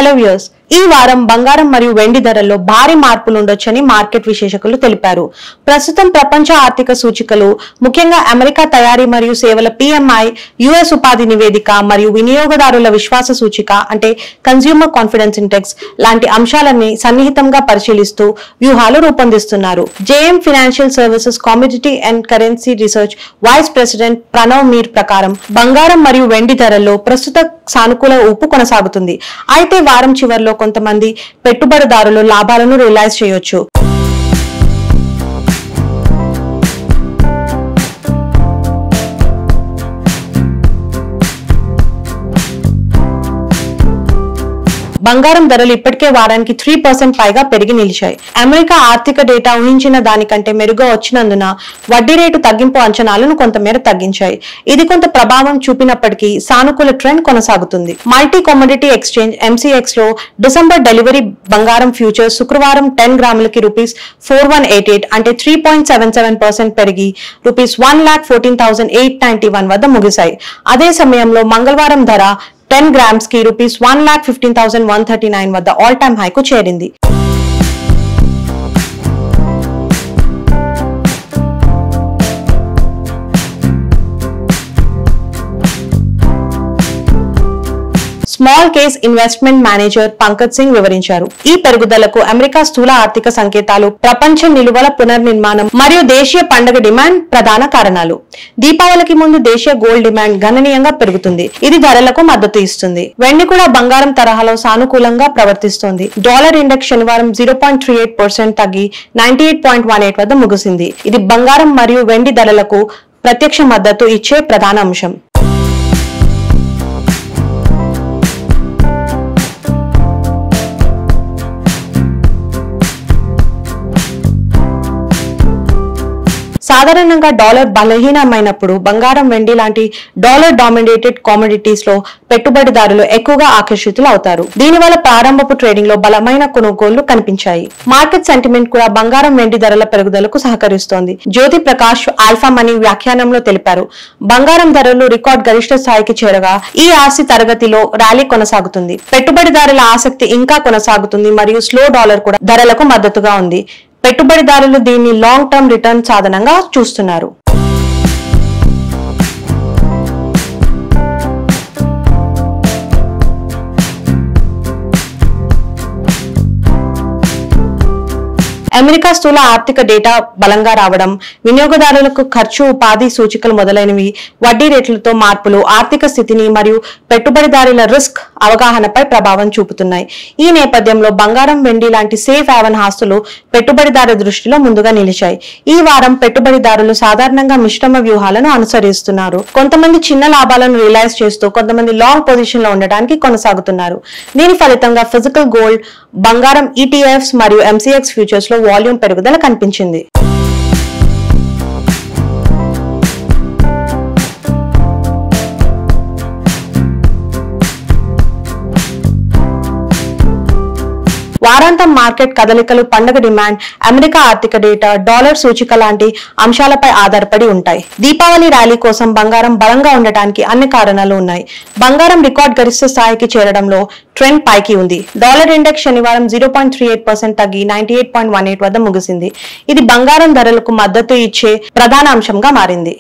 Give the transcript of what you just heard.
Hello viewers, ఈ వారం బంగారం మరియు వెండి ధరల్లో భారీ మార్పులు ఉండొచ్చని మార్కెట్ విశ్లేషకులు తెలిపారు. ప్రస్తుతం ప్రపంచ ఆర్థిక సూచికలు, ముఖ్యంగా అమెరికా తయారీ మరియు సేవల PMI, US ఉపాధి నివేదిక మరియు వినియోగదారుల విశ్వాస సూచిక అంటే కన్స్యూమర్ కాన్ఫిడెన్స్ ఇండెక్స్ లాంటి అంశాలని సన్నిహితంగా పరిశీలిస్తూ వ్యూహాలు రూపొందిస్తున్నారు. JM financial services commodity and currency research vice president Pranav Mir ప్రకారం బంగారం మరియు వెండి ధరల్లో ప్రస్తుత సానుకూల ఊపు కొనసాగుతుంది. అయితే వారం చివరిలో కొంతమంది పెట్టుబడిదారులు లాభాలను రియలైజ్ చేయొచ్చు. బంగారం ధరలు ఇప్పటికే వారానికి 3% పైగా పెరిగి నిలిచాయి. అమెరికా ఆర్థిక డేటా ఊహించిన దానికంటే మెరుగ్గా వచ్చినందున వడ్డీ రేటు తగ్గింపు అంచనాలను కొంతమేర తగ్గించాయి. ఇది కొంత ప్రభావం చూపినప్పటికీ సానుకూల ట్రెండ్ కొనసాగుతుంది. మల్టీ కమోడిటీ ఎక్స్చేంజ్ MCX లో డిసెంబర్ డెలివరీ బంగారం ఫ్యూచర్స్ శుక్రవారం 10 గ్రాములకి ₹4188 అంటే 3.77% పెరిగి ₹1,14,891 వద్ద ముగిశాయి. అదే సమయంలో మంగళవారం ధర 10 grams కి ₹1,15,139 వద్ద ఆల్ టైమ్ హై కు చేరింది. Small case investment manager Pankaj Singh వివరించారు. ఈ పెరుగుదలకు అమెరికా స్థూల ఆర్థిక సంకేతాలు, ప్రపంచ నిలువల పునర్నిర్మాణం మరియు దేశీయ పండుగ డిమాండ్ ప్రధాన కారణాలు. దీపావళికి ముందు దేశీయ గోల్డ్ డిమాండ్ గణనీయంగా పెరుగుతుంది. ఇది ధరలకు మద్దతు ఇస్తుంది. వెండి కూడా బంగారం తరహాలో సానుకూలంగా ప్రవర్తిస్తోంది. డాలర్ ఇండెక్స్ శనివారం 0.38% తగ్గి 98.18 వద్ద ముగిసింది. ఇది బంగారం మరియు వెండి ధరలకు ప్రత్యక్ష మద్దతు ఇచ్చే ప్రధాన అంశం. సాధారణంగా డాలర్ బలహీనమైనప్పుడు బంగారం, వెండి లాంటి డాలర్ డామినేటెడ్ కామోడిటీస్ లో పెట్టుబడిదారులు ఎక్కువగా ఆకర్షితులు అవుతారు. దీనివల్ల ప్రారంభపు ట్రేడింగ్ లో బలమైన కొనుగోళ్లు కనిపించాయి. మార్కెట్ సెంటిమెంట్ కూడా బంగారం, వెండి ధరల పెరుగుదలకు సహకరిస్తోంది. జ్యోతి ప్రకాష్ ఆల్ఫా మనీ వ్యాఖ్యానంలో తెలిపారు. బంగారం ధరలు రికార్డ్ గరిష్ట స్థాయికి చేరగా ఈ ఆస్తి తరగతిలో ర్యాలీ కొనసాగుతుంది. పెట్టుబడిదారుల ఆసక్తి ఇంకా కొనసాగుతుంది మరియు స్లో డాలర్ కూడా ధరలకు మద్దతుగా ఉంది. పెట్టుబడిదారులు దీన్ని లాంగ్ టర్మ్ రిటర్న్ సాధనంగా చూస్తున్నారు. అమెరికా స్థూల ఆర్థిక డేటా బలంగా రావడం, వినియోగదారులకు ఖర్చు, ఉపాధి సూచికలు మొదలైనవి, వడ్డీ రేట్లతో మార్పులు ఆర్థిక స్థితిని మరియు పెట్టుబడిదారుల రిస్క్ అవగాహనపై ప్రభావం చూపుతున్నాయి. ఈ నేపథ్యంలో బంగారం, వెండి లాంటి సేఫ్ హ్యావెన్ ఆస్తులు పెట్టుబడిదారుల దృష్టిలో ముందుగా నిలిచాయి. ఈ వారం పెట్టుబడిదారులు సాధారణంగా మిశ్రమ వ్యూహాలను అనుసరిస్తున్నారు. కొంతమంది చిన్న లాభాలను రియలైజ్ చేస్తూ కొంతమంది లాంగ్ పొజిషన్ లో ఉండడానికి కొనసాగుతున్నారు. దీని ఫలితంగా ఫిజికల్ గోల్డ్, బంగారం ETFs మరియు MCX ఫ్యూచర్స్ లో వాల్యూమ్ పెరుగుదల కనిపించింది. వారాంతం మార్కెట్ కదలికలు, పండుగ డిమాండ్, అమెరికా ఆర్థిక డేటా, డాలర్ సూచిక లాంటి అంశాలపై ఆధారపడి ఉంటాయి. దీపావళి ర్యాలీ కోసం బంగారం బలంగా ఉండటానికి అన్ని కారణాలు ఉన్నాయి. బంగారం రికార్డ్ గరిష్ట స్థాయికి చేరడంలో ట్రెండ్ పైకి ఉంది. డాలర్ ఇండెక్స్ శనివారం 0.38% తగ్గి 98.18 వద్ద ముగిసింది. ఇది బంగారం ధరలకు మద్దతు ఇచ్చే ప్రధాన అంశంగా మారింది.